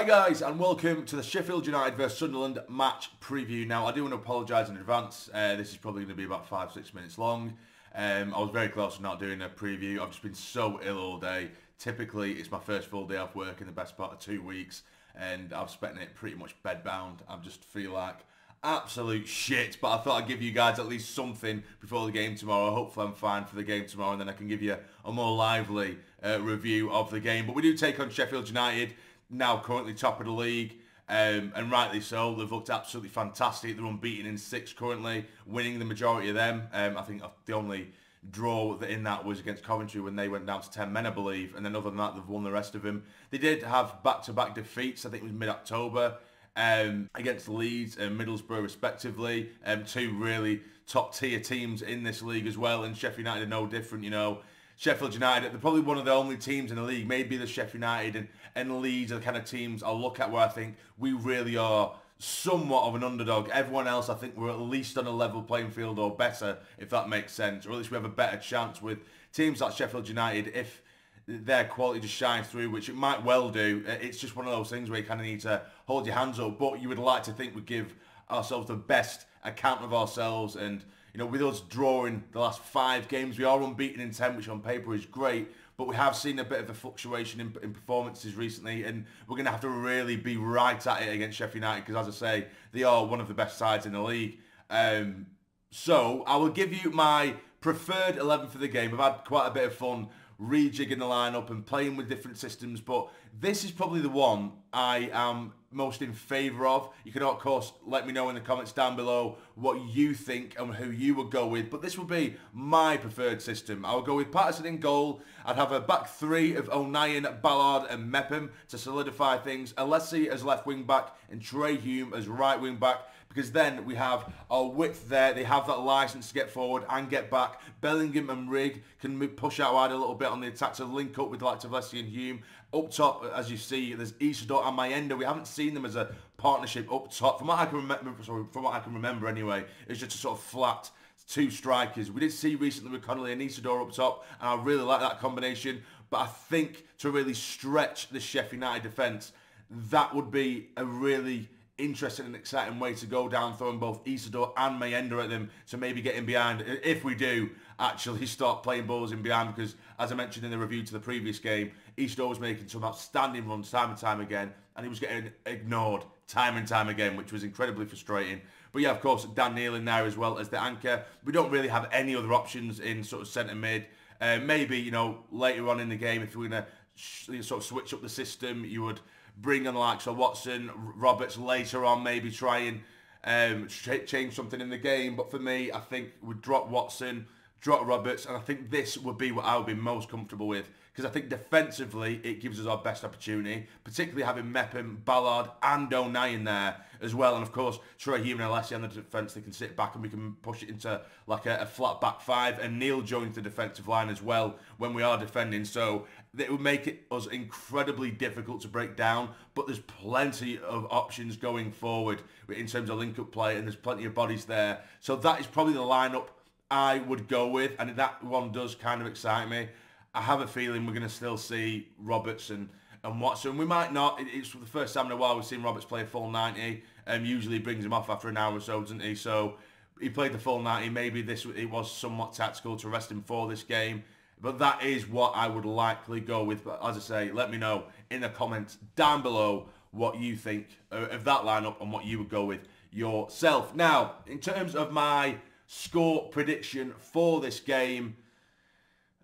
Guys, and welcome to the Sheffield United vs Sunderland match preview. Now, I do want to apologise in advance. This is probably going to be about 5-6 minutes long. I was very close to not doing a preview. I've just been so ill all day. Typically, it's my first full day off work in the best part of 2 weeks, and I've spent it pretty much bedbound. I just feel like absolute shit, but I thought I'd give you guys at least something before the game tomorrow. Hopefully I'm fine for the game tomorrow, and then I can give you a more lively review of the game. But we do take on Sheffield United, now currently top of the league, and rightly so. They've looked absolutely fantastic. They're unbeaten in 6 currently, winning the majority of them. I think the only draw in that was against Coventry when they went down to 10 men, I believe, and then other than that, they've won the rest of them. They did have back-to-back defeats. I think it was mid-October, against Leeds and Middlesbrough respectively. 2 really top-tier teams in this league as well, and Sheffield United are no different, you know. Sheffield United, they're probably one of the only teams in the league, maybe the Sheffield United and Leeds are the kind of teams I look at where I think we really are somewhat of an underdog. Everyone else, I think we're at least on a level playing field or better, if that makes sense, or at least we have a better chance with teams like Sheffield United if their quality just shines through, which it might well do. It's just one of those things where you kind of need to hold your hands up, but you would like to think we give ourselves the best account of ourselves. And you know, with us drawing the last 5 games, we are unbeaten in 10, which on paper is great, but we have seen a bit of a fluctuation in performances recently, and we're going to have to really be right at it against Sheffield United, because as I say, they are one of the best sides in the league. So I will give you my preferred 11 for the game. I've had quite a bit of fun rejigging the lineup and playing with different systems, but this is probably the one I am most in favour of. You can of course let me know in the comments down below what you think and who you would go with, but this would be my preferred system. I would go with Patterson in goal. I'd have a back 3 of O'Nien, Ballard and Mepham to solidify things, Alessi as left wing back and Trey Hume as right wing back, because then we have our width there. They have that licence to get forward and get back. Bellingham and Rigg can push out wide a little bit on the attack to link up with the likes of Alessi and Hume. Up top, as you see, there's Isidore and Mayenda. We haven't seen them as a partnership up top. From what I can remember, anyway, it's just a sort of flat 2 strikers. We did see recently with Connolly and Isidore up top, and I really like that combination. But I think to really stretch the Sheffield United defence, that would be a really interesting and exciting way to go down, throwing both Isidore and Mayenda at them to maybe get in behind, if we do actually start playing balls in behind, because as I mentioned in the review to the previous game, Isidore was making some outstanding runs time and time again, and he was getting ignored time and time again, which was incredibly frustrating. But yeah, of course, Dan Neil in there as well as the anchor. We don't really have any other options in sort of centre mid. Maybe, you know, later on in the game, if we're going to sort of switch up the system, you would bring on the likes of Watson, Roberts later on, maybe try and change something in the game. But for me, I think we'd drop Watson, drop Roberts, and I think this would be what I would be most comfortable with, because I think defensively it gives us our best opportunity, particularly having Mepham, Ballard and O'Nien there as well. And of course, Trey Hume and Alessi on the defence, they can sit back and we can push it into like a flat back 5, and Neil joins the defensive line as well when we are defending. So it would make it us incredibly difficult to break down, but there's plenty of options going forward in terms of link-up play, and there's plenty of bodies there. So that is probably the lineup I would go with, and that one does kind of excite me. I have a feeling we're going to still see Roberts and Watson. We might not. It's the first time in a while we've seen Roberts play a full 90. Usually he brings him off after an hour or so, doesn't he? So he played the full 90. Maybe it was somewhat tactical to rest him for this game. But that is what I would likely go with. But as I say, let me know in the comments down below what you think of that lineup and what you would go with yourself. Now, in terms of my score prediction for this game,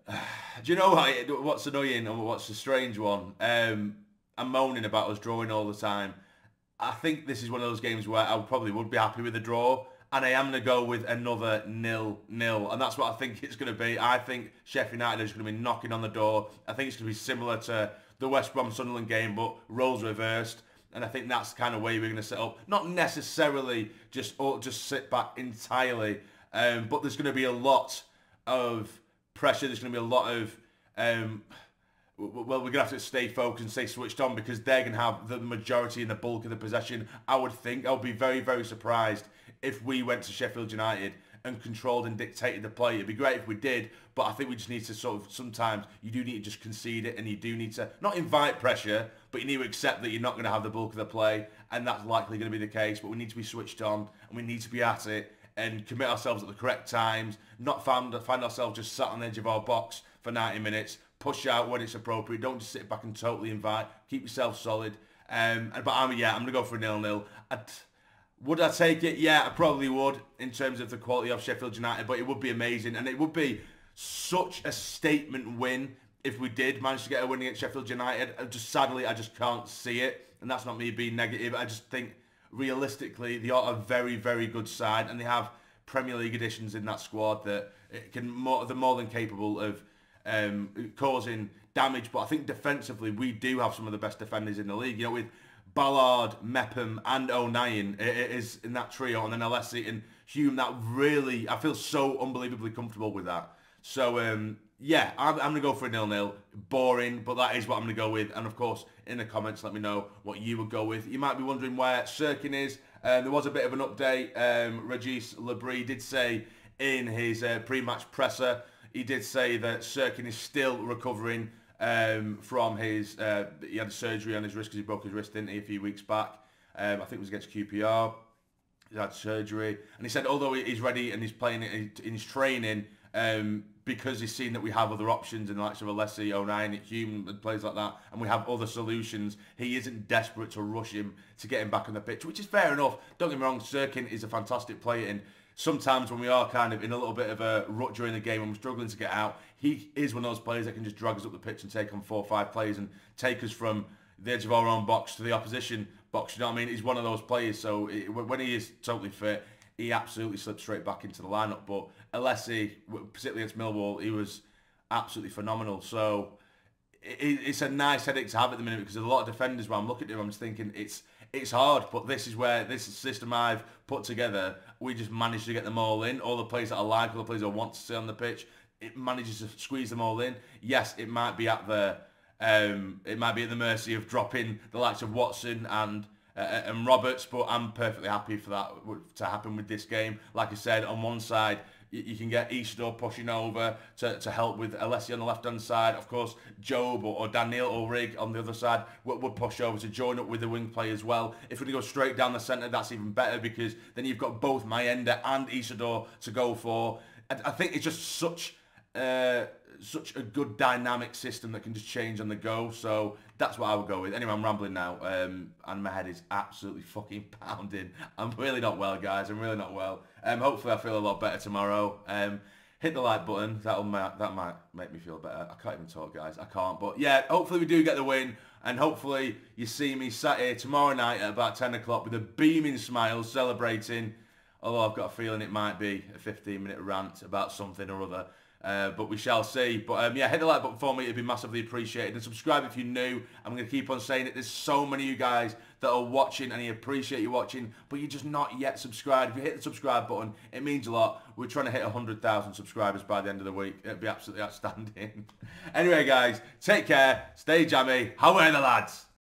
do you know what's annoying and what's a strange one? I'm moaning about us drawing all the time. I think this is one of those games where I probably would be happy with a draw, and I am going to go with another 0-0, and that's what I think it's going to be. I think Sheffield United is going to be knocking on the door. I think it's going to be similar to the West Brom Sunderland game, but roles reversed, and I think that's the kind of way we're going to set up. Not necessarily just sit back entirely, but there's going to be a lot of pressure. There's going to be a lot of well, we're going to have to stay focused and stay switched on, because they're going to have the majority and the bulk of the possession. I would think I would be very, very surprised if we went to Sheffield United and controlled and dictated the play. It'd be great if we did, but I think we just need to sort of, sometimes you do need to just concede it, and you do need to not invite pressure, but you need to accept that you're not going to have the bulk of the play, and that's likely going to be the case. But we need to be switched on, and we need to be at it and commit ourselves at the correct times, not find ourselves just sat on the edge of our box for 90 minutes, push out when it's appropriate, don't just sit back and totally invite, keep yourself solid. But I'm going to go for a 0-0. Would I take it? Yeah, I probably would, in terms of the quality of Sheffield United, but it would be amazing, and it would be such a statement win if we did manage to get a win against Sheffield United. Sadly, I just can't see it, and that's not me being negative. I just think, realistically, they are a very, very good side, and they have Premier League additions in that squad that they're more than capable of causing damage. But I think defensively, we do have some of the best defenders in the league. You know, with Ballard, Mepham and O'Nien is in that trio, and then Alessi and Hume, that really, I feel so unbelievably comfortable with that. So, yeah, I'm going to go for a 0-0. Boring, but that is what I'm going to go with. And, of course, in the comments, let me know what you would go with. You might be wondering where Sirkin is. There was a bit of an update. Regis Labrie did say in his pre-match presser, he did say that Sirkin is still recovering from his, he had surgery on his wrist because he broke his wrist, didn't he, a few weeks back. I think it was against QPR. He had surgery. And he said, although he's ready and he's playing in his training, because he's seen that we have other options in the likes of Alessi, O'Nien, Hume, and players like that, and we have other solutions, he isn't desperate to rush him to get him back on the pitch, which is fair enough. Don't get me wrong, Sirkin is a fantastic player, and sometimes when we are kind of in a little bit of a rut during the game and we're struggling to get out, he is one of those players that can just drag us up the pitch and take on 4 or 5 players and take us from the edge of our own box to the opposition box, you know what I mean? He's one of those players, so when he is totally fit, he absolutely slipped straight back into the lineup. But Alessi, particularly against Millwall, he was absolutely phenomenal. So it's a nice headache to have at the minute, because there's a lot of defenders where I'm looking at him, I'm just thinking it's hard, but this is where this system I've put together, we just managed to get them all in. All the players that I like, all the players I want to see on the pitch, it manages to squeeze them all in. Yes, it might be at the mercy of dropping the likes of Watson and Roberts, but I'm perfectly happy for that to happen with this game. Like I said, on one side, you can get Isidore pushing over to help with Alessi on the left-hand side. Of course, Job or Daniel or Rig on the other side would push over to join up with the wing play as well. If we go straight down the centre, that's even better, because then you've got both Mayenda and Isidore to go for. I think it's just such a good dynamic system that can just change on the go. So that's what I would go with. Anyway, I'm rambling now, and my head is absolutely fucking pounding. I'm really not well, guys. I'm really not well. Hopefully I feel a lot better tomorrow. Hit the like button. That might make me feel better. I can't even talk, guys. I can't. But yeah, hopefully we do get the win, and hopefully you see me sat here tomorrow night at about 10 o'clock with a beaming smile celebrating. Although I've got a feeling it might be a 15-minute rant about something or other. But we shall see. But yeah, hit the like button for me. It'd be massively appreciated. And subscribe if you're new. I'm going to keep on saying it. There's so many of you guys that are watching, and I appreciate you watching, but you're just not yet subscribed. If you hit the subscribe button, it means a lot. We're trying to hit 100,000 subscribers by the end of the week. It'd be absolutely outstanding. Anyway, guys, take care. Stay jammy. How are the lads?